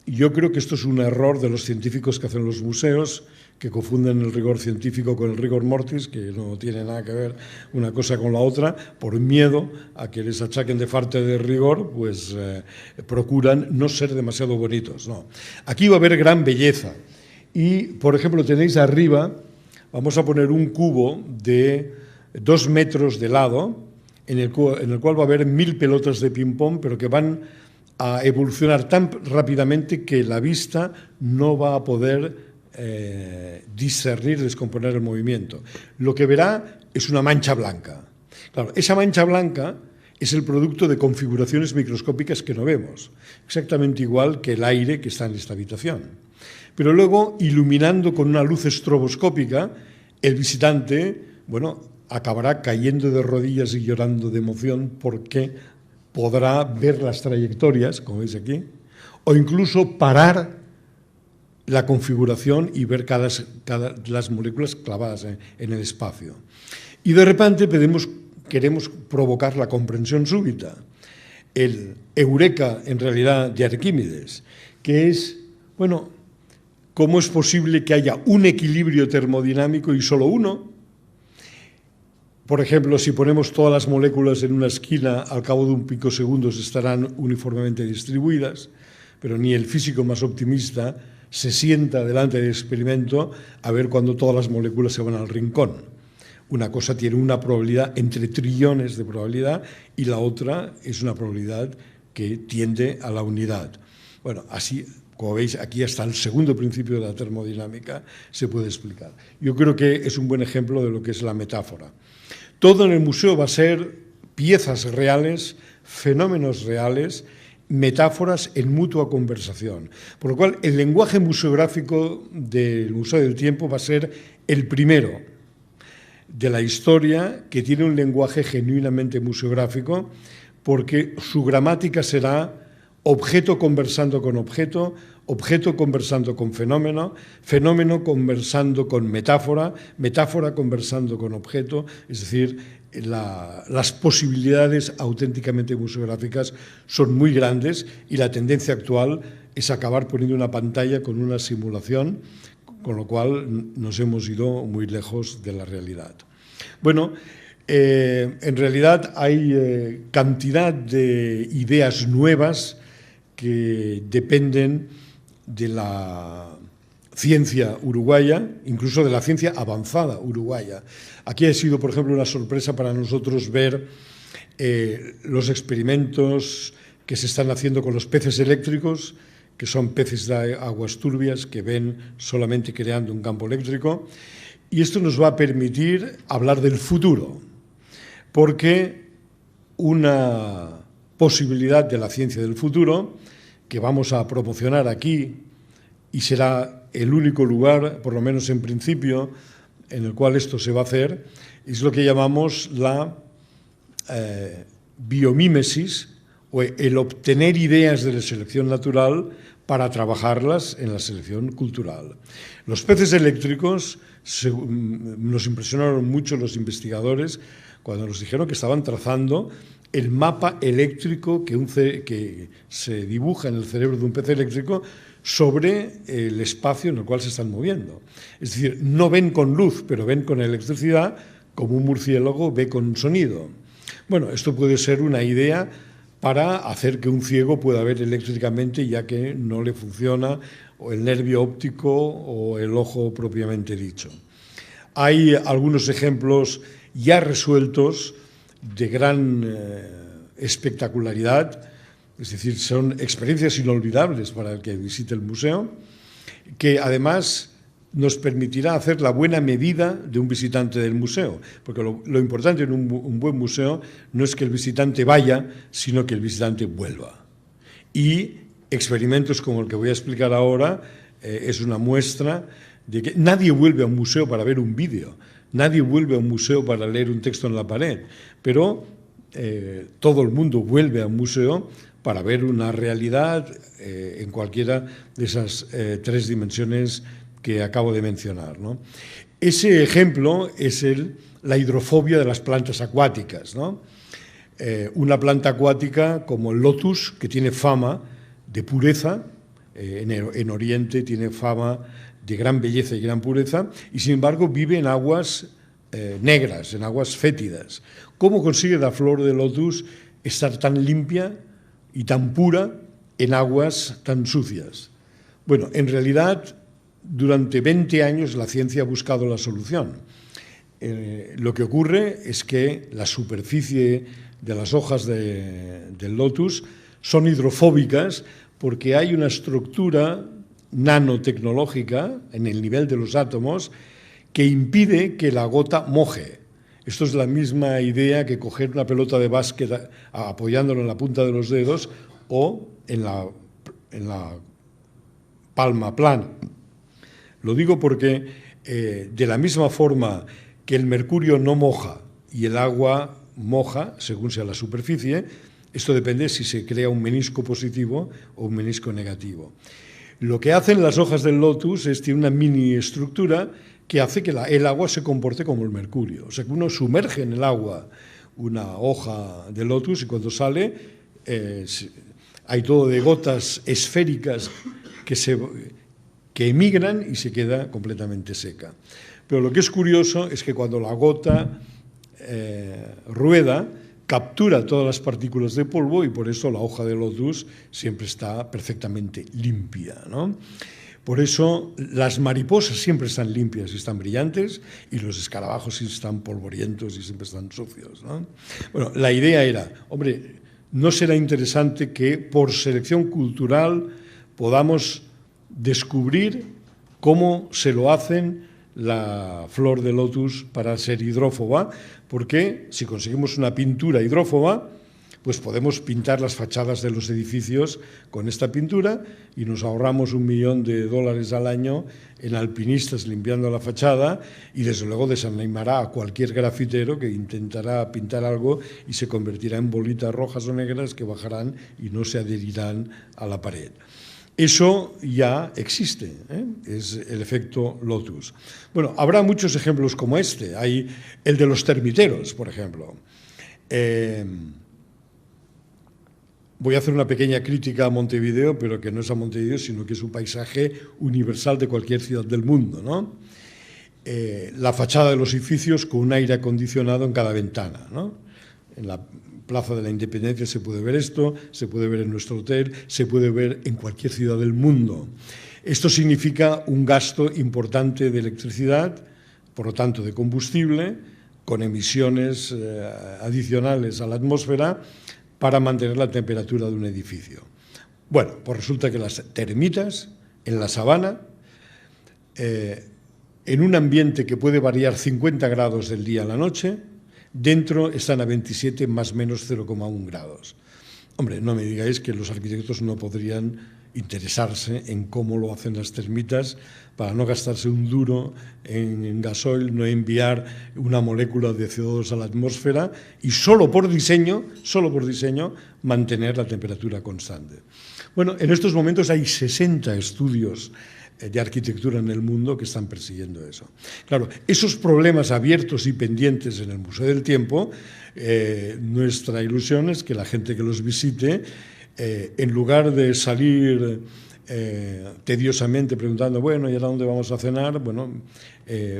Speaker 4: yo creo que esto es un error de los científicos que hacen los museos, que confunden el rigor científico con el rigor mortis, que no tiene nada que ver una cosa con la otra, por miedo a que les achaquen de falta de rigor, pues procuran no ser demasiado bonitos. No. Aquí va a haber gran belleza. Y, por ejemplo, tenéis arriba, vamos a poner un cubo de 2 metros de lado, en el cual va a haber 1000 pelotas de ping-pong, pero que van a evolucionar tan rápidamente que la vista no va a poder discernir, descomponer el movimiento. Lo que verá es una mancha blanca. Claro, esa mancha blanca es el producto de configuraciones microscópicas que no vemos, exactamente igual que el aire que está en esta habitación. Pero luego, iluminando con una luz estroboscópica, el visitante, bueno, acabará cayendo de rodillas y llorando de emoción porque podrá ver las trayectorias, como veis aquí, o incluso parar la configuración y ver las moléculas clavadas en el espacio. Y de repente queremos provocar la comprensión súbita, el eureka, en realidad, de Arquímedes, que es, bueno, ¿cómo es posible que haya un equilibrio termodinámico y solo uno? Por ejemplo, si ponemos todas las moléculas en una esquina, al cabo de un picosegundos estarán uniformemente distribuidas, pero ni el físico más optimista se sienta delante del experimento a ver cuando todas las moléculas se van al rincón. Una cosa tiene una probabilidad entre trillones de probabilidad y la otra es una probabilidad que tiende a la unidad. Bueno, así, como veis, aquí hasta el segundo principio de la termodinámica se puede explicar. Yo creo que es un buen ejemplo de lo que es la metáfora. Todo en el museo va a ser piezas reales, fenómenos reales, metáforas en mutua conversación. Por lo cual, el lenguaje museográfico del Museo del Tiempo va a ser el primero de la historia que tiene un lenguaje genuinamente museográfico, porque su gramática será objeto conversando con objeto, objeto conversando con fenómeno, fenómeno conversando con metáfora, metáfora conversando con objeto, es decir, las posibilidades auténticamente museográficas son muy grandes y la tendencia actual es acabar poniendo una pantalla con una simulación, con lo cual nos hemos ido muy lejos de la realidad. Bueno, en realidad hay cantidad de ideas nuevas que dependen de la ciencia uruguaya, incluso de la ciencia avanzada uruguaya. Aquí ha sido, por ejemplo, una sorpresa para nosotros ver los experimentos que se están haciendo con los peces eléctricos, que son peces de aguas turbias que ven solamente creando un campo eléctrico. Y esto nos va a permitir hablar del futuro, porque una posibilidad de la ciencia del futuro que vamos a promocionar aquí y será el único lugar, por lo menos en principio, en el cual esto se va a hacer, es lo que llamamos la biomímesis, o el obtener ideas de la selección natural para trabajarlas en la selección cultural. Los peces eléctricos nos impresionaron mucho los investigadores cuando nos dijeron que estaban trazando el mapa eléctrico que se dibuja en el cerebro de un pez eléctrico sobre el espacio en el cual se están moviendo. Es decir, no ven con luz, pero ven con electricidad, como un murciélago ve con sonido. Bueno, esto puede ser una idea para hacer que un ciego pueda ver eléctricamente, ya que no le funciona o el nervio óptico o el ojo propiamente dicho. Hay algunos ejemplos ya resueltos de gran espectacularidad, es decir, son experiencias inolvidables para el que visite el museo, que además nos permitirá hacer la buena medida de un visitante del museo, porque lo importante en un buen museo no es que el visitante vaya, sino que el visitante vuelva. Y experimentos como el que voy a explicar ahora es una muestra de que nadie vuelve a un museo para ver un vídeo, nadie vuelve a un museo para leer un texto en la pared, pero todo el mundo vuelve a un museo para ver una realidad en cualquiera de esas tres dimensiones que acabo de mencionar, ¿no? Ese ejemplo es la hidrofobia de las plantas acuáticas, ¿no? Una planta acuática como el lotus, que tiene fama de pureza, en Oriente tiene fama de gran belleza y gran pureza, y sin embargo vive en aguas negras, en aguas fétidas. ¿Cómo consigue la flor de lotus estar tan limpia y tan pura en aguas tan sucias? Bueno, en realidad, durante 20 años la ciencia ha buscado la solución. Lo que ocurre es que la superficie de las hojas del lotus son hidrofóbicas porque hay una estructura nanotecnológica en el nivel de los átomos que impide que la gota moje. Esto es la misma idea que coger una pelota de básquet apoyándolo en la punta de los dedos o en la palma plana. Lo digo porque de la misma forma que el mercurio no moja y el agua moja, según sea la superficie, esto depende si se crea un menisco positivo o un menisco negativo. Lo que hacen las hojas del lotus es tiene una mini estructura que hace que el agua se comporte como el mercurio. O sea, que uno sumerge en el agua una hoja de lotus y cuando sale hay todo de gotas esféricas que emigran y se queda completamente seca. Pero lo que es curioso es que cuando la gota rueda, captura todas las partículas de polvo y por eso la hoja de lotus siempre está perfectamente limpia, ¿no? Por eso las mariposas siempre están limpias y están brillantes y los escarabajos siempre están polvorientos y siempre están sucios, ¿no? Bueno, la idea era, hombre, ¿no será interesante que por selección cultural podamos descubrir cómo se lo hacen la flor de lotus para ser hidrófoba? Porque si conseguimos una pintura hidrófoba, pues podemos pintar las fachadas de los edificios con esta pintura y nos ahorramos $1 millón al año en alpinistas limpiando la fachada y desde luego desanimará a cualquier grafitero que intentará pintar algo y se convertirá en bolitas rojas o negras que bajarán y no se adherirán a la pared. Eso ya existe, es el efecto lotus. Bueno, habrá muchos ejemplos como este. Hay el de los termiteros, por ejemplo. Voy a hacer una pequeña crítica a Montevideo, pero que no es a Montevideo, sino que es un paisaje universal de cualquier ciudad del mundo, ¿no? La fachada de los edificios con un aire acondicionado en cada ventana, ¿no? En la Plaza de la Independencia se puede ver esto, se puede ver en nuestro hotel, se puede ver en cualquier ciudad del mundo. Esto significa un gasto importante de electricidad, por lo tanto de combustible, con emisiones adicionales a la atmósfera para mantener la temperatura de un edificio. Bueno, pues resulta que las termitas en la sabana, en un ambiente que puede variar 50 grados del día a la noche, dentro están a 27 más menos 0,1 grados. Hombre, no me digáis que los arquitectos no podrían interesarse en cómo lo hacen las termitas para no gastarse un duro en gasoil, no enviar una molécula de CO2 a la atmósfera y solo por diseño, mantener la temperatura constante. Bueno, en estos momentos hay 60 estudios de arquitectura en el mundo que están persiguiendo eso. Claro, esos problemas abiertos y pendientes en el Museo del Tiempo, nuestra ilusión es que la gente que los visite, en lugar de salir tediosamente preguntando, bueno, ¿y ahora dónde vamos a cenar? Bueno,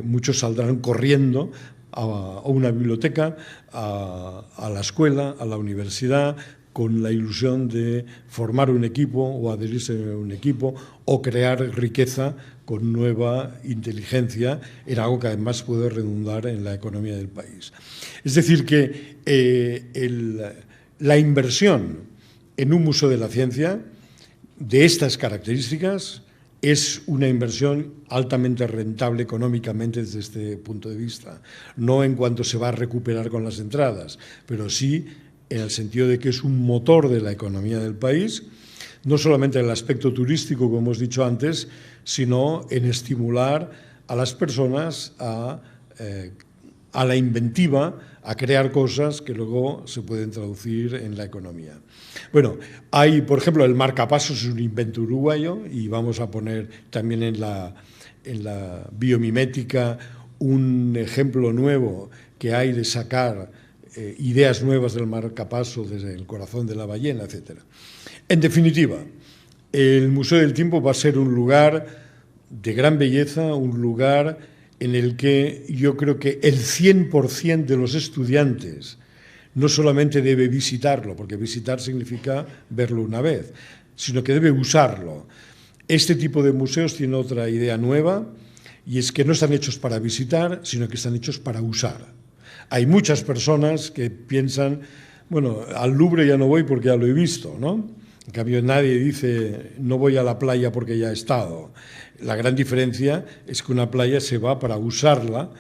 Speaker 4: muchos saldrán corriendo a una biblioteca, a la escuela, a la universidad, con la ilusión de formar un equipo o adherirse a un equipo o crear riqueza con nueva inteligencia en algo que además puede redundar en la economía del país. Es decir, que la inversión en un museo de la ciencia de estas características es una inversión altamente rentable económicamente desde este punto de vista. No en cuanto se va a recuperar con las entradas, pero sí en el sentido de que es un motor de la economía del país, no solamente en el aspecto turístico, como hemos dicho antes, sino en estimular a las personas a la inventiva, a crear cosas que luego se pueden traducir en la economía. Bueno, hay, por ejemplo, el marcapasos es un invento uruguayo y vamos a poner también en la biomimética un ejemplo nuevo que hay de sacar ideas nuevas del marcapaso desde el corazón de la ballena, etc. En definitiva, el Museo del Tiempo va a ser un lugar de gran belleza, un lugar en el que yo creo que el 100% de los estudiantes no solamente debe visitarlo, porque visitar significa verlo una vez, sino que debe usarlo. Este tipo de museos tiene otra idea nueva, y es que no están hechos para visitar, sino que están hechos para usar. Hay muchas personas que piensan, bueno, al Louvre ya no voy porque ya lo he visto, ¿no? En cambio, nadie dice, no voy a la playa porque ya he estado. La gran diferencia es que una playa se va para usarla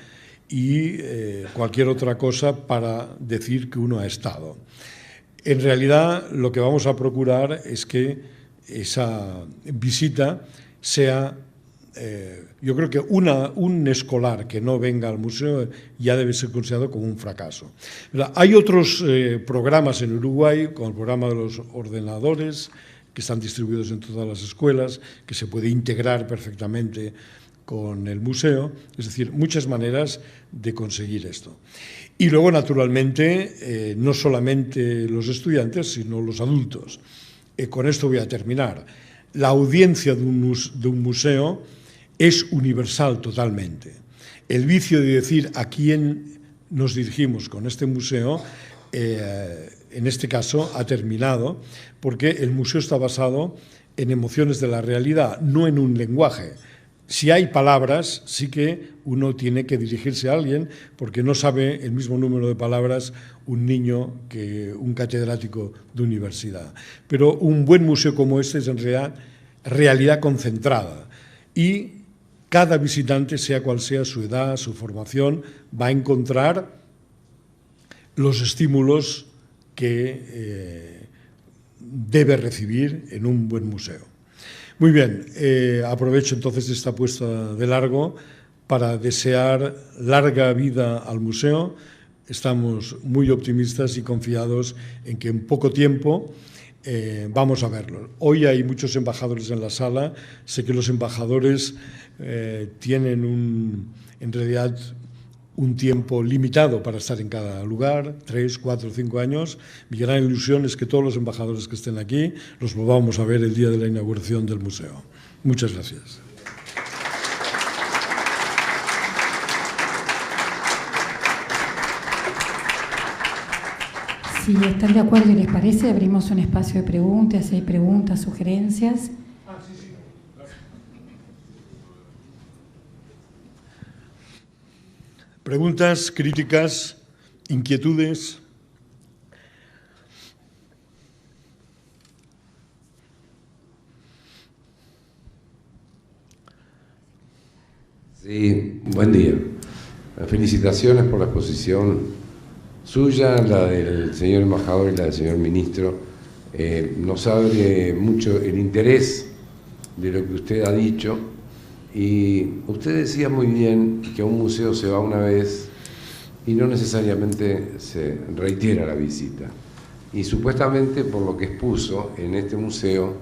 Speaker 4: y cualquier otra cosa para decir que uno ha estado. En realidad, lo que vamos a procurar es que esa visita sea... yo creo que un escolar que no venga al museo ya debe ser considerado como un fracaso. Hay otros programas en Uruguay, como el programa de los ordenadores, que están distribuidos en todas las escuelas, que se puede integrar perfectamente con el museo, es decir, muchas maneras de conseguir esto. Y luego, naturalmente, no solamente los estudiantes, sino los adultos. Con esto voy a terminar. La audiencia de un museo es universal totalmente. El vicio de decir a quién nos dirigimos con este museo, en este caso, ha terminado, porque el museo está basado en emociones de la realidad, no en un lenguaje. Si hay palabras, sí que uno tiene que dirigirse a alguien, porque no sabe el mismo número de palabras un niño que un catedrático de universidad. Pero un buen museo como este es en realidad concentrada, y cada visitante, sea cual sea su edad, su formación, va a encontrar los estímulos que debe recibir en un buen museo. Muy bien, aprovecho entonces esta puesta de largo para desear larga vida al museo. Estamos muy optimistas y confiados en que en poco tiempo vamos a verlo. Hoy hay muchos embajadores en la sala. Sé que los embajadores tienen en realidad un tiempo limitado para estar en cada lugar, 3, 4, 5 años. Mi gran ilusión es que todos los embajadores que estén aquí los volvamos a ver el día de la inauguración del museo. Muchas gracias.
Speaker 1: Si están de acuerdo y les parece, abrimos un espacio de preguntas, si hay preguntas, sugerencias.
Speaker 4: Preguntas, críticas, inquietudes.
Speaker 5: Sí, buen día. Felicitaciones por la exposición suya, la del señor embajador y la del señor ministro. Nos abre mucho el interés de lo que usted ha dicho. Y usted decía muy bien que a un museo se va una vez y no necesariamente se reitera la visita. Y supuestamente, por lo que expuso, en este museo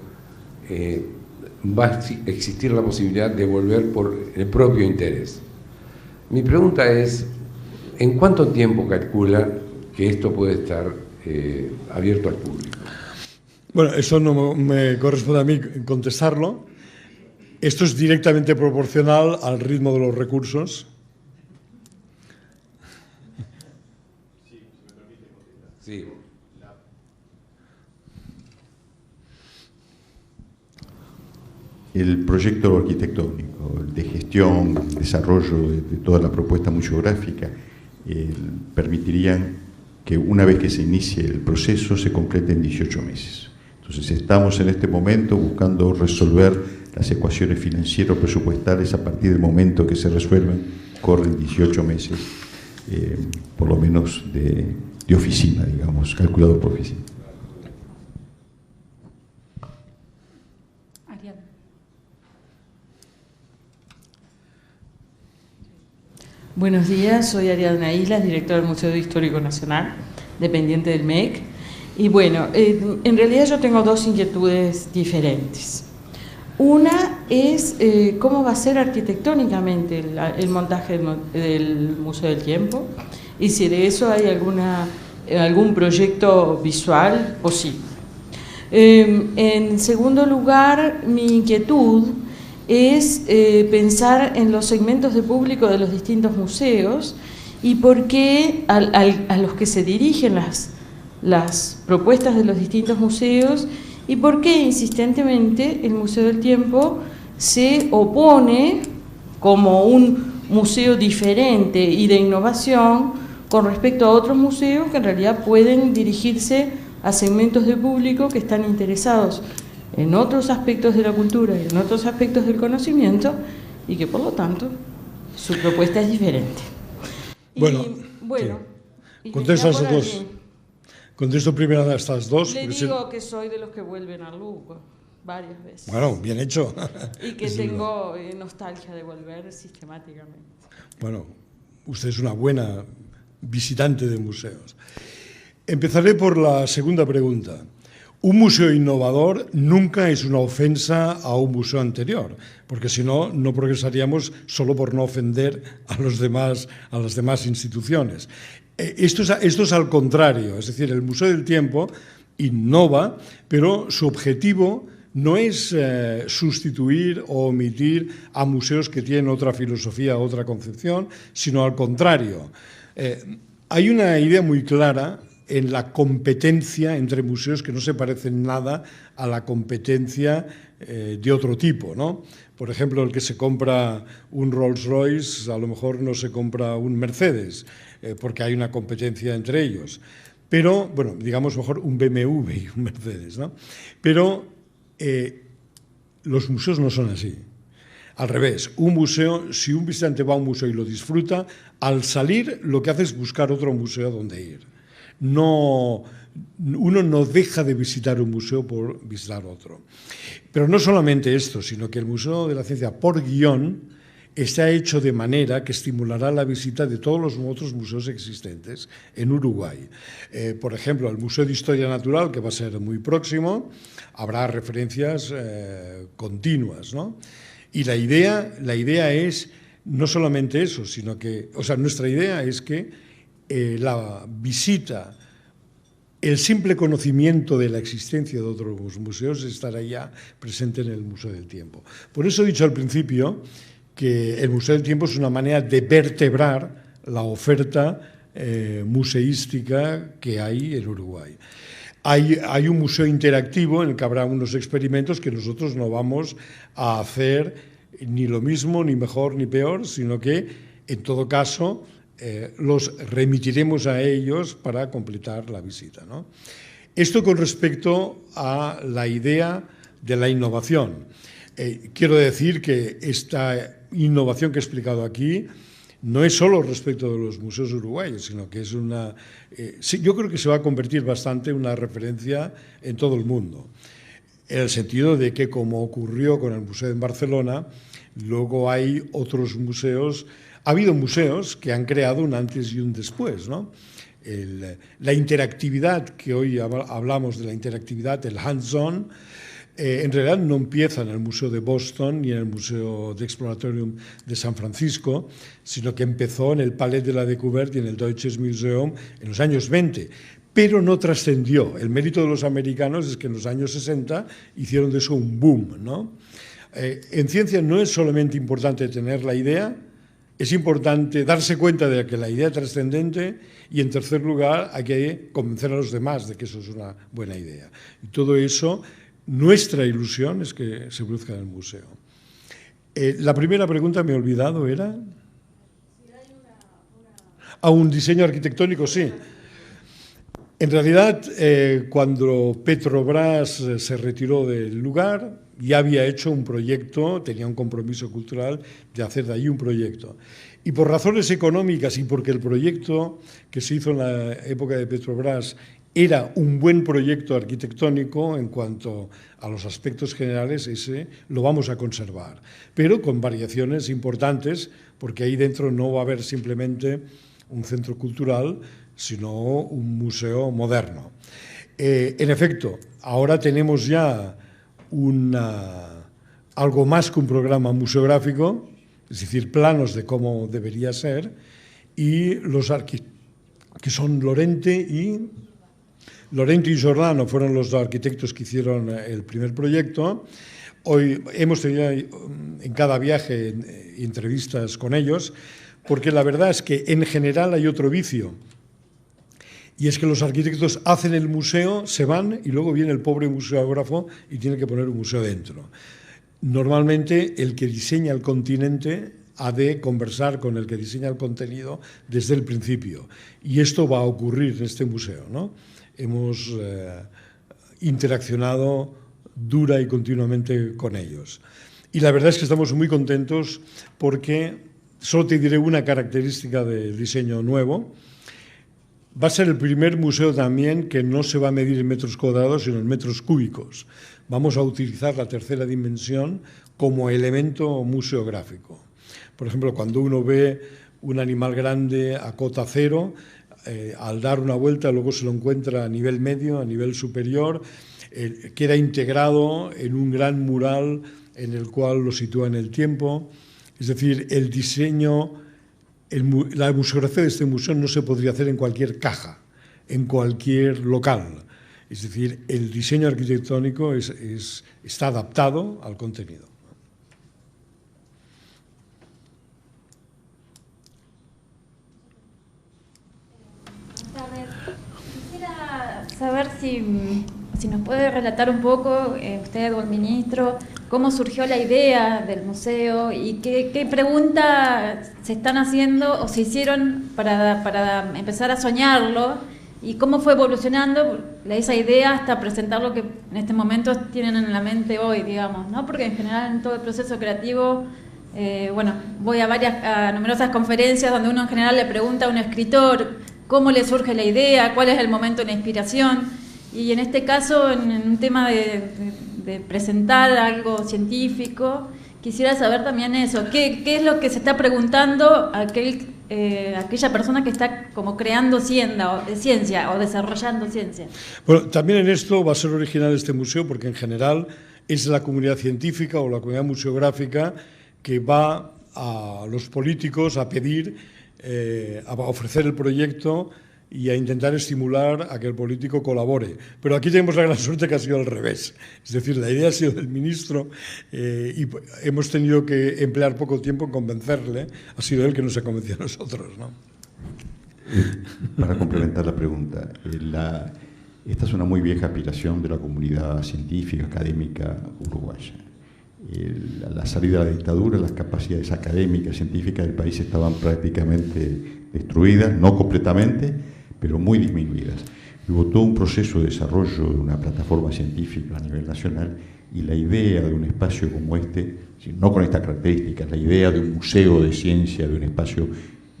Speaker 5: va a existir la posibilidad de volver por el propio interés. Mi pregunta es, ¿en cuánto tiempo calcula que esto puede estar abierto al público?
Speaker 4: Bueno, eso no me corresponde a mí contestarlo. Esto es directamente proporcional al ritmo de los recursos.
Speaker 5: Sí.
Speaker 2: El proyecto arquitectónico, de gestión, desarrollo de toda la propuesta museográfica, permitirían que una vez que se inicie el proceso se complete en 18 meses. Entonces estamos en este momento buscando resolver las ecuaciones financiero-presupuestales. A partir del momento que se resuelven, corren 18 meses, por lo menos de oficina, digamos, calculado por oficina.
Speaker 6: Buenos días, soy Ariadna Islas, directora del Museo Histórico Nacional, dependiente del MEC. Y bueno, en realidad yo tengo dos inquietudes diferentes. Una es cómo va a ser arquitectónicamente el montaje del Museo del Tiempo y si de eso hay algún proyecto visual posible. En segundo lugar, mi inquietud es pensar en los segmentos de público de los distintos museos y por qué a los que se dirigen las propuestas de los distintos museos y por qué insistentemente el Museo del Tiempo se opone como un museo diferente y de innovación con respecto a otros museos que en realidad pueden dirigirse a segmentos de público que están interesados en otros aspectos de la cultura y en otros aspectos del conocimiento y que por lo tanto su propuesta es diferente.
Speaker 4: Bueno,
Speaker 6: sí.
Speaker 4: Contesto esas dos. Contesto primero a estas dos.
Speaker 6: Le digo que soy de los que vuelven al Louvre varias veces.
Speaker 4: Bueno, bien hecho.
Speaker 6: Y que tengo nostalgia de volver sistemáticamente.
Speaker 4: Bueno, usted es una buena visitante de museos. Empezaré por la segunda pregunta. Un museo innovador nunca es una ofensa a un museo anterior, porque si no, no progresaríamos solo por no ofender a las demás instituciones. Esto es al contrario, es decir, el Museo del Tiempo innova, pero su objetivo no es sustituir o omitir a museos que tienen otra filosofía, otra concepción, sino al contrario. Hay una idea muy clara en la competencia entre museos que no se parecen nada a la competencia de otro tipo, ¿no? Por ejemplo, el que se compra un Rolls Royce a lo mejor no se compra un Mercedes, porque hay una competencia entre ellos. Pero, bueno, digamos mejor un BMW y un Mercedes, ¿no? Pero los museos no son así. Al revés, un museo, si un visitante va a un museo y lo disfruta, al salir lo que hace es buscar otro museo donde ir. Uno no deja de visitar un museo por visitar otro. Pero no solamente esto, sino que el Museo de la Ciencia, por guión, está hecho de manera que estimulará la visita de todos los otros museos existentes en Uruguay. Por ejemplo, el Museo de Historia Natural, que va a ser muy próximo, habrá referencias continuas, ¿no? Y la idea es no solamente eso, sino que, nuestra idea es que la visita, el simple conocimiento de la existencia de otros museos estará ya presente en el Museo del Tiempo. Por eso he dicho al principio que el Museo del Tiempo es una manera de vertebrar la oferta museística que hay en Uruguay. Hay un museo interactivo en el que habrá unos experimentos que nosotros no vamos a hacer ni lo mismo, ni mejor, ni peor, sino que, en todo caso, los remitiremos a ellos para completar la visita, ¿no? Esto con respecto a la idea de la innovación. Quiero decir que esta innovación que he explicado aquí no es solo respecto de los museos uruguayos, sino que es yo creo que se va a convertir bastante en una referencia en todo el mundo, en el sentido de que, como ocurrió con el Museo en Barcelona, luego hay otros museos. Ha habido museos que han creado un antes y un después, ¿no? La interactividad, que hoy hablamos de la interactividad, el hands-on, En realidad no empieza en el Museo de Boston ni en el Museo de Exploratorium de San Francisco, sino que empezó en el Palais de la Découverte y en el Deutsches Museum en los años 20, pero no trascendió. El mérito de los americanos es que en los años 60 hicieron de eso un boom, ¿no? En ciencia no es solamente importante tener la idea, es importante darse cuenta de que la idea es trascendente y, en tercer lugar, hay que convencer a los demás de que eso es una buena idea. Y todo eso, nuestra ilusión es que se produzca en el museo. La primera pregunta, me he olvidado, era... ¿A un diseño arquitectónico? Sí. En realidad, cuando Petrobras se retiró del lugar, ya había hecho un proyecto, tenía un compromiso cultural de hacer de allí un proyecto. Y por razones económicas y porque el proyecto que se hizo en la época de Petrobras era un buen proyecto arquitectónico en cuanto a los aspectos generales, ese lo vamos a conservar, pero con variaciones importantes, porque ahí dentro no va a haber simplemente un centro cultural, sino un museo moderno. En efecto, ahora tenemos ya algo más que un programa museográfico, es decir, planos de cómo debería ser, y los que son Lorente y Giordano fueron los dos arquitectos que hicieron el primer proyecto. Hoy hemos tenido en cada viaje entrevistas con ellos, porque la verdad es que en general hay otro vicio, y es que los arquitectos hacen el museo, se van y luego viene el pobre museógrafo y tiene que poner un museo dentro. Normalmente el que diseña el continente ha de conversar con el que diseña el contenido desde el principio, y esto va a ocurrir en este museo, ¿no? Hemos interaccionado dura y continuamente con ellos. Y la verdad es que estamos muy contentos porque, solo te diré una característica del diseño nuevo, va a ser el primer museo también que no se va a medir en metros cuadrados, sino en metros cúbicos. Vamos a utilizar la tercera dimensión como elemento museográfico. Por ejemplo, cuando uno ve un animal grande a cota cero, al dar una vuelta luego se lo encuentra a nivel medio, a nivel superior, queda integrado en un gran mural en el cual lo sitúa en el tiempo. Es decir, el diseño, la museografía de este museo no se podría hacer en cualquier caja, en cualquier local. Es decir, el diseño arquitectónico está adaptado al contenido.
Speaker 7: Quisiera saber si nos puede relatar un poco, usted o el ministro, cómo surgió la idea del museo y qué preguntas se están haciendo o se hicieron para empezar a soñarlo y cómo fue evolucionando esa idea hasta presentar lo que en este momento tienen en la mente hoy, digamos, ¿no? Porque en general en todo el proceso creativo, voy a numerosas conferencias donde uno en general le pregunta a un escritor cómo le surge la idea, cuál es el momento de la inspiración, y en este caso, en un tema de presentar algo científico, quisiera saber también eso, qué es lo que se está preguntando aquella persona que está como creando ciencia o desarrollando ciencia.
Speaker 4: Bueno, también en esto va a ser original este museo, porque en general es la comunidad científica o la comunidad museográfica que va a los políticos a pedir, a ofrecer el proyecto y a intentar estimular a que el político colabore. Pero aquí tenemos la gran suerte que ha sido al revés. Es decir, la idea ha sido del ministro y hemos tenido que emplear poco tiempo en convencerle. Ha sido él que nos ha convencido a nosotros, ¿no?
Speaker 2: Para complementar la pregunta, esta es una muy vieja aspiración de la comunidad científica, académica uruguaya. A la salida de la dictadura, las capacidades académicas, científicas del país estaban prácticamente destruidas, no completamente, pero muy disminuidas. Hubo todo un proceso de desarrollo de una plataforma científica a nivel nacional y la idea de un espacio como este, no con estas características, la idea de un museo de ciencia, de un espacio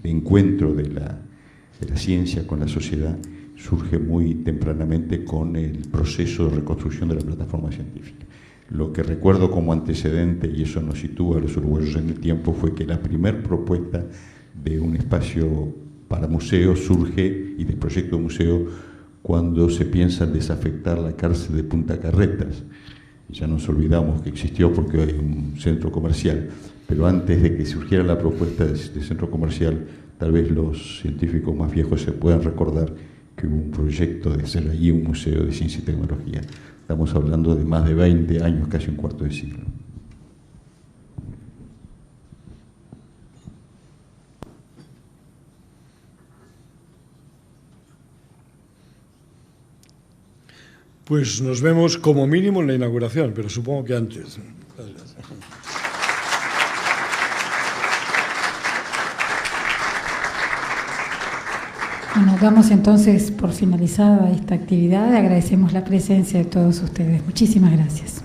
Speaker 2: de encuentro de la ciencia con la sociedad, surge muy tempranamente con el proceso de reconstrucción de la plataforma científica. Lo que recuerdo como antecedente, y eso nos sitúa a los uruguayos en el tiempo, fue que la primera propuesta de un espacio para museos surge, y del proyecto de museo, cuando se piensa en desafectar la cárcel de Punta Carretas. ya nos olvidamos que existió porque hay un centro comercial, pero antes de que surgiera la propuesta de centro comercial, tal vez los científicos más viejos se puedan recordar que hubo un proyecto de hacer allí un museo de ciencia y tecnología. Estamos hablando de más de 20 años, casi un cuarto de siglo.
Speaker 4: Pues nos vemos como mínimo en la inauguración, pero supongo que antes. Gracias.
Speaker 1: Bueno, damos entonces por finalizada esta actividad. Agradecemos la presencia de todos ustedes. Muchísimas gracias.